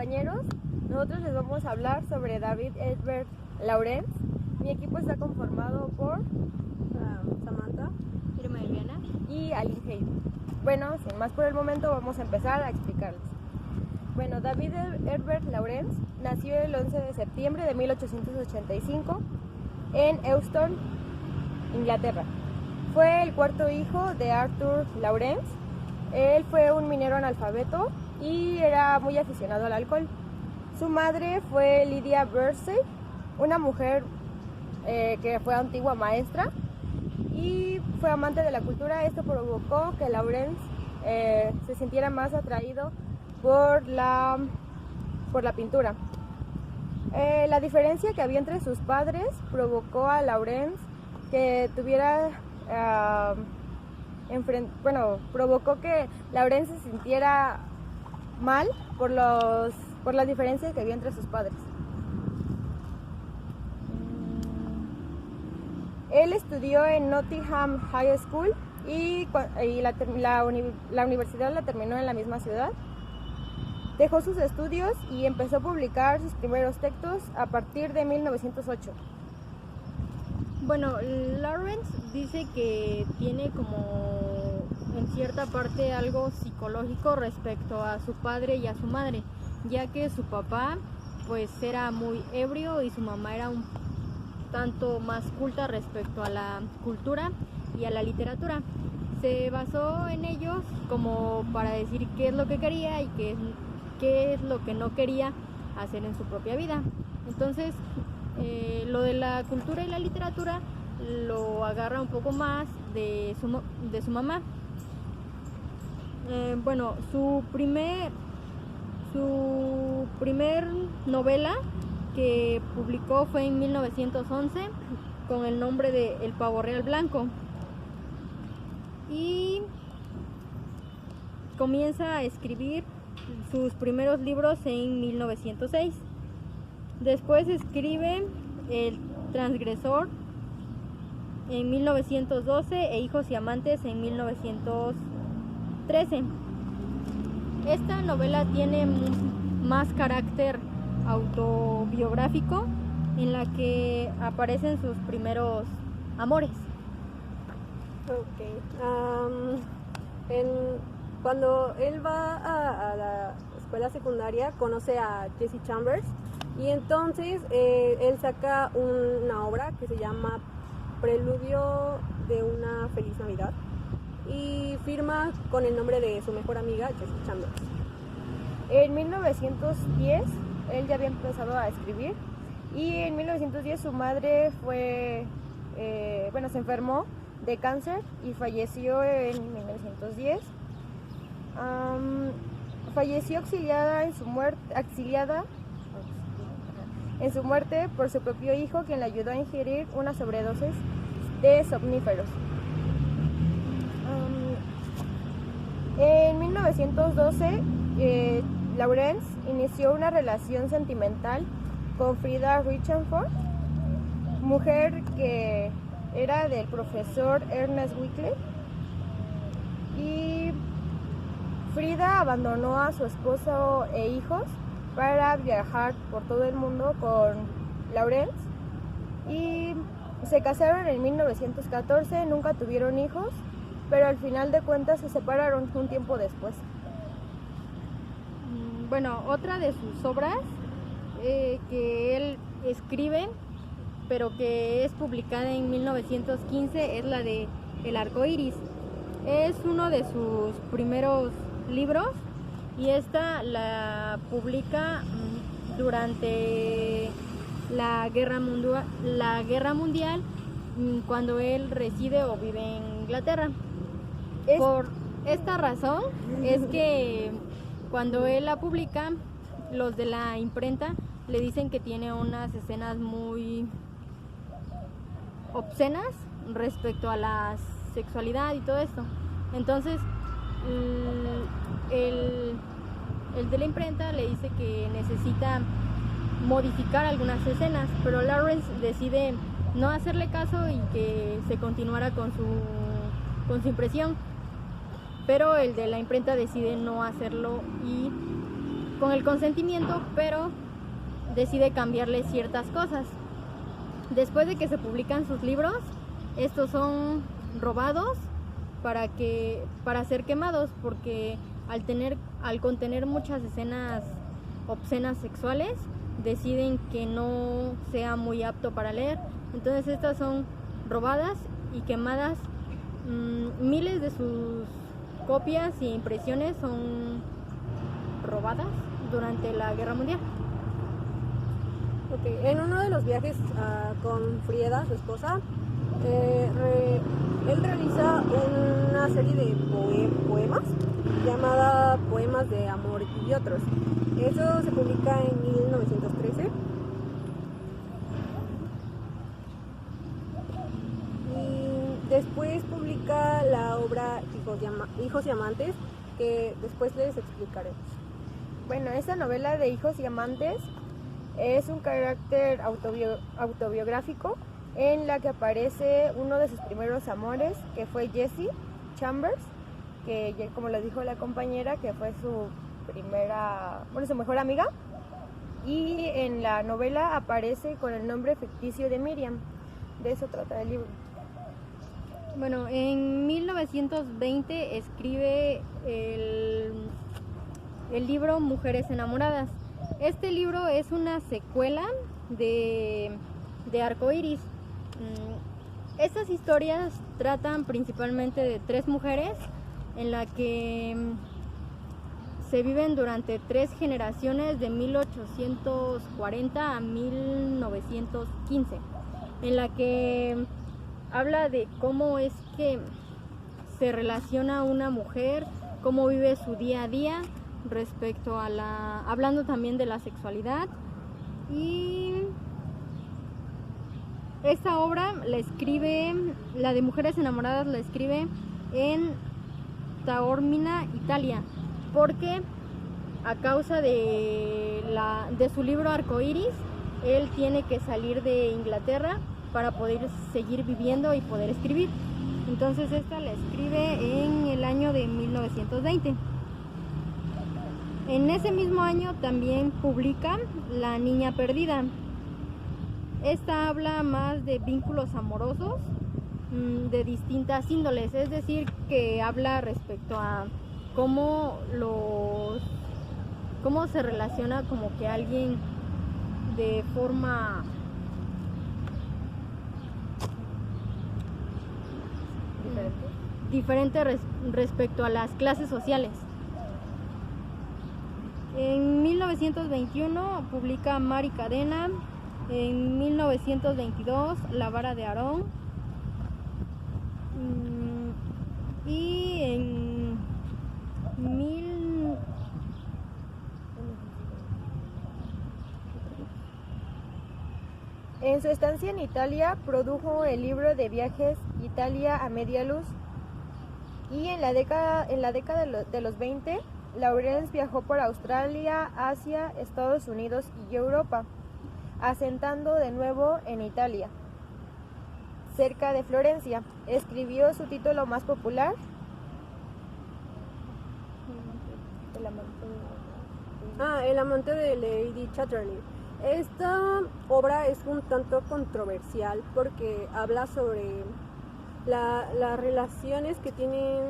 compañeros, nosotros les vamos a hablar sobre David Edward Lawrence. Mi equipo está conformado por Samantha, Irma Eliana y Aline Heidi. Bueno, sin más por el momento, vamos a empezar a explicarles. Bueno, David Edward Lawrence nació el 11 de septiembre de 1885 en Euston, Inglaterra. Fue el cuarto hijo de Arthur Lawrence. Él fue un minero analfabeto y era muy aficionado al alcohol. Su madre fue Lydia Bursey, una mujer que fue antigua maestra y fue amante de la cultura. Esto provocó que Lawrence se sintiera más atraído por la pintura. La diferencia que había entre sus padres provocó a Lawrence que provocó que Lawrence se sintiera mal por las diferencias que había entre sus padres. Él estudió en Nottingham High School y la universidad la terminó en la misma ciudad. Dejó sus estudios y empezó a publicar sus primeros textos a partir de 1908. Bueno, Lawrence dice que tiene como en cierta parte algo psicológico respecto a su padre y a su madre, ya que su papá pues era muy ebrio y su mamá era un tanto más culta respecto a la cultura y a la literatura. Se basó en ellos como para decir qué es lo que quería y qué es lo que no quería hacer en su propia vida. Entonces, lo de la cultura y la literatura lo agarra un poco más de su mamá. Bueno, su primer novela que publicó fue en 1911 con el nombre de El pavo real blanco, y comienza a escribir sus primeros libros en 1906. Después escribe El transgresor en 1912 e Hijos y amantes en 1913. Esta novela tiene más carácter autobiográfico, en la que aparecen sus primeros amores. Cuando él va a la escuela secundaria, conoce a Jesse Chambers y entonces él saca una obra que se llama Preludio de una feliz Navidad y firma con el nombre de su mejor amiga, Jesse Chambers. En 1910 él ya había empezado a escribir y en 1910 su madre se enfermó de cáncer y falleció en 1910. Falleció exiliada en su muerte por su propio hijo, quien le ayudó a ingerir una sobredosis de somníferos. En 1912 Lawrence inició una relación sentimental con Frida Richenford, mujer que era del profesor Ernest Wickley, y Frida abandonó a su esposo e hijos para viajar por todo el mundo con Lawrence y se casaron en 1914, nunca tuvieron hijos, pero al final de cuentas se separaron un tiempo después. Bueno, otra de sus obras que él escribe, pero que es publicada en 1915, es la de El arco iris. Es uno de sus primeros libros y esta la publica durante la Guerra Mundial, cuando él reside o vive en Inglaterra. Por esta razón es que cuando él la publica, los de la imprenta le dicen que tiene unas escenas muy obscenas respecto a la sexualidad y todo esto. Entonces el de la imprenta le dice que necesita modificar algunas escenas, pero Lawrence decide no hacerle caso y que se continuara con su impresión, pero el de la imprenta decide no hacerlo y con el consentimiento, pero decide cambiarle ciertas cosas. Después de que se publican sus libros, estos son robados para ser quemados, porque al contener muchas escenas obscenas sexuales, deciden que no sea muy apto para leer. Entonces estas son robadas y quemadas. Miles de sus copias e impresiones son robadas durante la Guerra Mundial. Okay. En uno de los viajes con Frieda, su esposa, él realiza una serie de poemas llamada Poemas de Amor y Otros. Eso se publica en 1913. Y después publica la obra Hijos y Amantes, que después les explicaremos. Bueno, esa novela de Hijos y Amantes es un carácter autobiográfico en la que aparece uno de sus primeros amores, que fue Jessie Chambers, que como lo dijo la compañera, que fue su mejor amiga, y en la novela aparece con el nombre ficticio de Miriam. De eso trata el libro. Bueno, en 1920 escribe el libro Mujeres Enamoradas. Este libro es una secuela de Arcoíris. Estas historias tratan principalmente de 3 mujeres en la que se viven durante 3 generaciones de 1840 a 1915, en la que habla de cómo es que se relaciona una mujer, cómo vive su día a día respecto a hablando también de la sexualidad. Y esta obra la de Mujeres Enamoradas la escribe en Taormina, Italia, porque a causa de su libro Arcoíris, él tiene que salir de Inglaterra para poder seguir viviendo y poder escribir. Entonces esta la escribe en el año de 1920. En ese mismo año también publica La Niña Perdida. Esta habla más de vínculos amorosos de distintas índoles, es decir, que habla respecto a cómo se relaciona como que alguien de forma diferente respecto a las clases sociales. En 1921 publica Mar y Cadena. En 1922 La Vara de Aarón. Y en su estancia en Italia produjo el libro de viajes Italia a media luz, y en la década de los 20, Laurens viajó por Australia, Asia, Estados Unidos y Europa, asentando de nuevo en Italia, cerca de Florencia. Escribió su título más popular, El amante de Lady Chatterley. Esta obra es un tanto controversial porque habla sobre las relaciones que tienen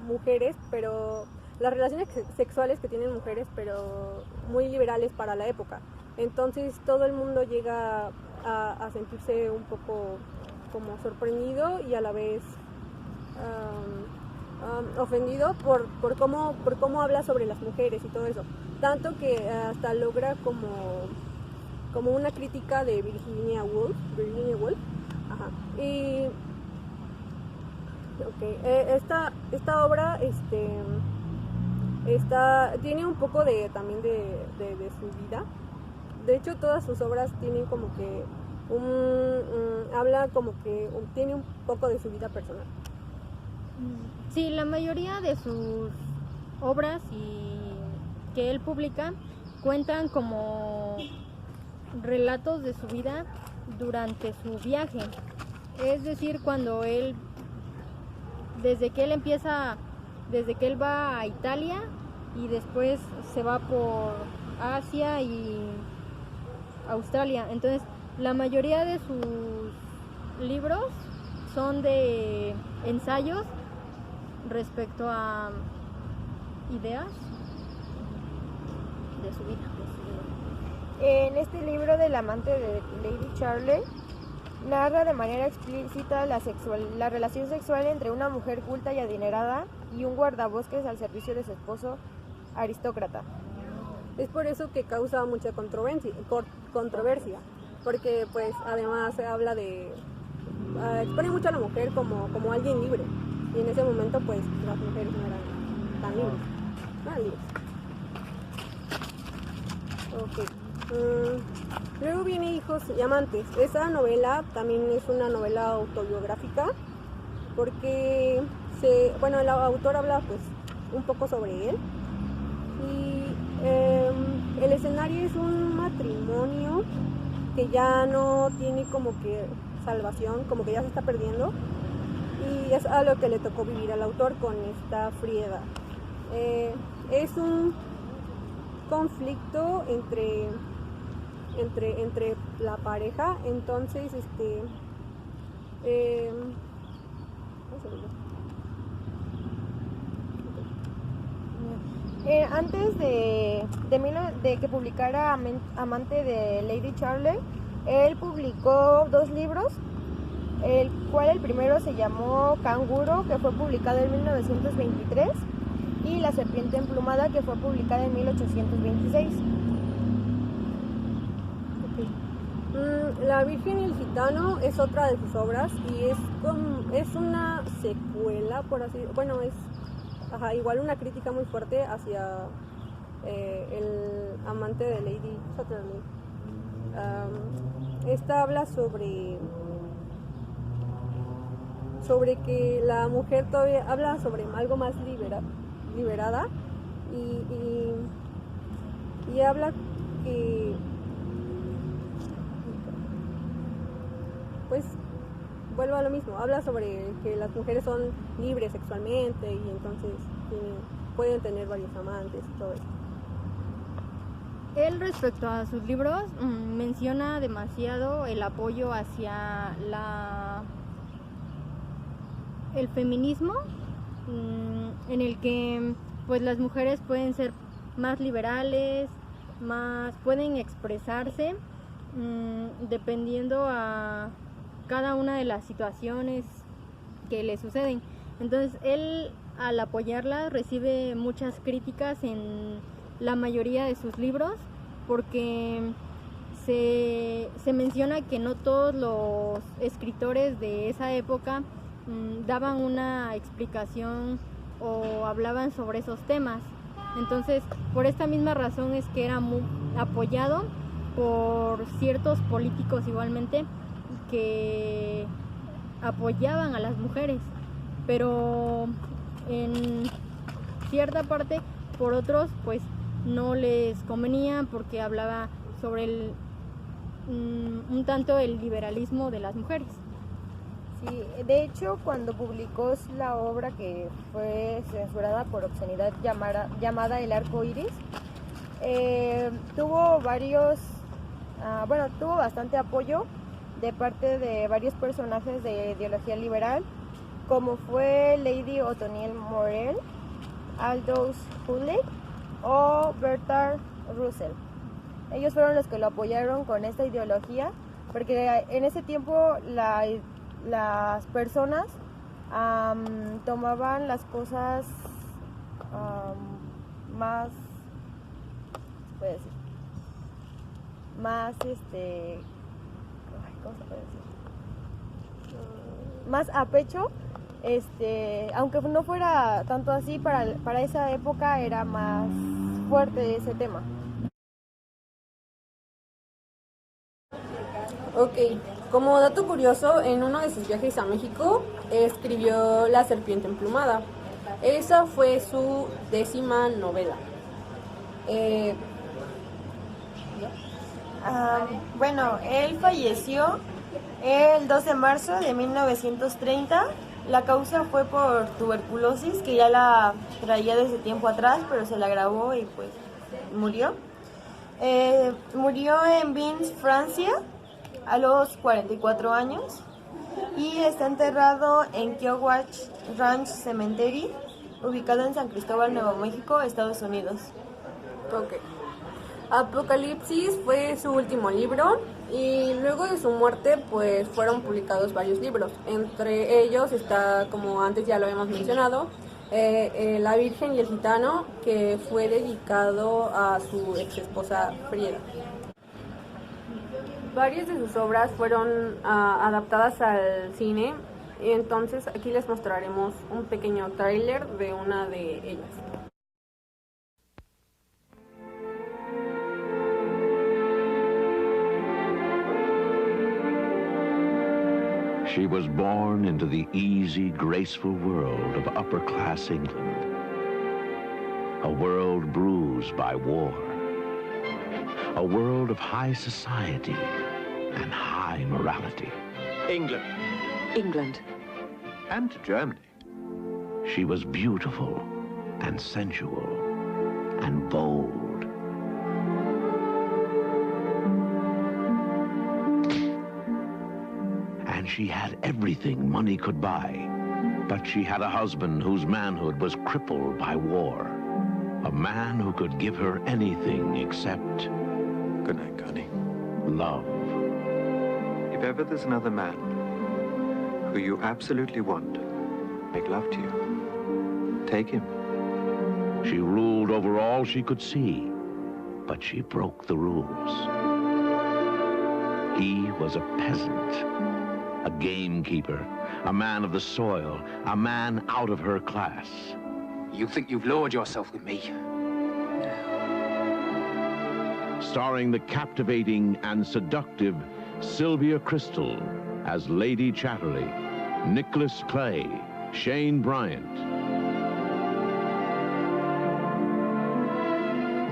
mujeres, pero las relaciones sexuales que tienen mujeres, pero muy liberales para la época. Entonces todo el mundo llega a sentirse un poco como sorprendido y a la vez ofendido por cómo habla sobre las mujeres y todo eso. Tanto que hasta logra como una crítica de Virginia Woolf. Ajá. Y esta obra tiene un poco también de su vida. De hecho, todas sus obras tienen como que habla como que tiene un poco de su vida personal. Sí, la mayoría de sus obras que él publica cuentan como relatos de su vida durante su viaje. Es decir, desde que él va a Italia y después se va por Asia y Australia. Entonces, la mayoría de sus libros son de ensayos respecto a ideas de su vida. En este libro del amante de Lady Charle narra de manera explícita la relación sexual entre una mujer culta y adinerada y un guardabosques al servicio de su esposo aristócrata. Es por eso que causa mucha controversia, porque pues además se habla de expone mucho a la mujer como alguien libre, y en ese momento pues las mujeres no eran tan libres, no eran libres. Luego viene Hijos y Amantes. Esa novela también es una novela autobiográfica, porque el autor habla pues un poco sobre él, y el escenario es un matrimonio que ya no tiene como que salvación, como que ya se está perdiendo, y es a lo que le tocó vivir al autor con esta friega. Es un conflicto entre la pareja. Entonces Antes de que publicara Amante de Lady Charle, él publicó 2 libros, el primero se llamó Canguro, que fue publicado en 1923, y La serpiente emplumada, que fue publicada en 1826. La Virgen y el Gitano es otra de sus obras, y es una secuela, por así decirlo. Es igual una crítica muy fuerte hacia el amante de Lady Chatterley. Esta habla sobre que la mujer todavía habla sobre algo más liberada, y habla que pues vuelvo a lo mismo, habla sobre que las mujeres son libres sexualmente, y entonces pueden tener varios amantes y todo eso. Él, respecto a sus libros, menciona demasiado el apoyo hacia el feminismo, en el que pues las mujeres pueden ser más liberales, pueden expresarse dependiendo a cada una de las situaciones que le suceden. Entonces él, al apoyarla, recibe muchas críticas en la mayoría de sus libros, porque se menciona que no todos los escritores de esa época daban una explicación o hablaban sobre esos temas. Entonces, por esta misma razón es que era muy apoyado por ciertos políticos igualmente, que apoyaban a las mujeres, pero en cierta parte por otros pues no les convenía, porque hablaba sobre un tanto el liberalismo de las mujeres. Sí, de hecho, cuando publicó la obra que fue censurada por obscenidad llamada El arco iris, tuvo bastante apoyo de parte de varios personajes de ideología liberal, como fue Lady Othniel Morel, Aldous Huxley o Bertrand Russell. Ellos fueron los que lo apoyaron con esta ideología, porque en ese tiempo las personas tomaban las cosas más, ¿se puede decir? Más ¿cómo se puede decir? Más a pecho, aunque no fuera tanto así, para esa época era más fuerte ese tema. Ok, como dato curioso, en uno de sus viajes a México escribió La serpiente emplumada. Esa fue su 10ª novela. Él falleció el 2 de marzo de 1930. La causa fue por tuberculosis, que ya la traía desde tiempo atrás, pero se la agravó y pues murió. Murió en Vincennes, Francia, a los 44 años y está enterrado en Keowatch Ranch Cemetery, ubicado en San Cristóbal, Nuevo México, Estados Unidos. Ok. Apocalipsis fue su último libro y luego de su muerte pues fueron publicados varios libros. Entre ellos está, como antes ya lo habíamos mencionado, La Virgen y el Gitano, que fue dedicado a su ex esposa Frieda. Varias de sus obras fueron adaptadas al cine y entonces aquí les mostraremos un pequeño tráiler de una de ellas. She was born into the easy, graceful world of upper-class England. A world bruised by war. A world of high society and high morality. England. England. And Germany. She was beautiful and sensual and bold. And she had everything money could buy. But she had a husband whose manhood was crippled by war. A man who could give her anything except... Good night, Connie. Love. If ever there's another man who you absolutely want to make love to you, take him. She ruled over all she could see, but she broke the rules. He was a peasant, a gamekeeper, a man of the soil, a man out of her class. You think you've lowered yourself with me? Starring the captivating and seductive Sylvia Crystal as Lady Chatterley, Nicholas Clay, Shane Bryant.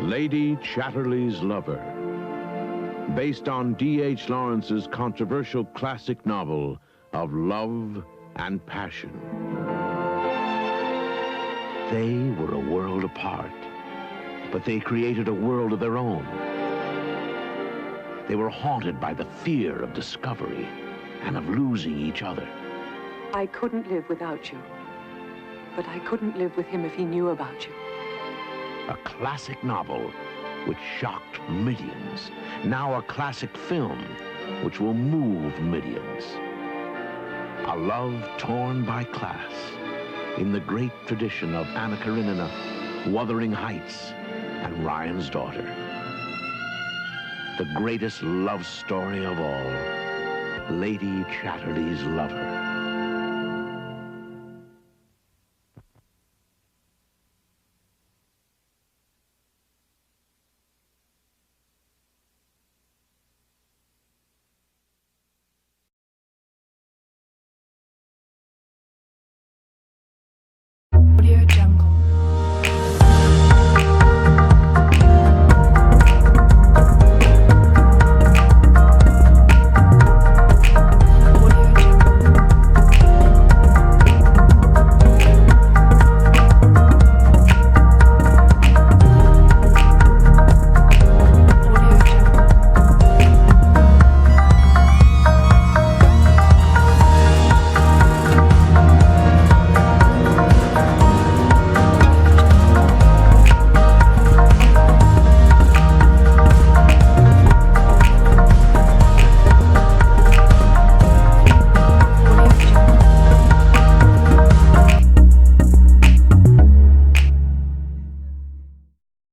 Lady Chatterley's Lover, based on D.H. Lawrence's controversial classic novel of love and passion. They were a world apart, but they created a world of their own. They were haunted by the fear of discovery and of losing each other. I couldn't live without you, but I couldn't live with him if he knew about you. A classic novel which shocked millions. Now a classic film which will move millions. A love torn by class in the great tradition of Anna Karenina, Wuthering Heights, and Ryan's Daughter. The greatest love story of all, Lady Chatterley's Lover.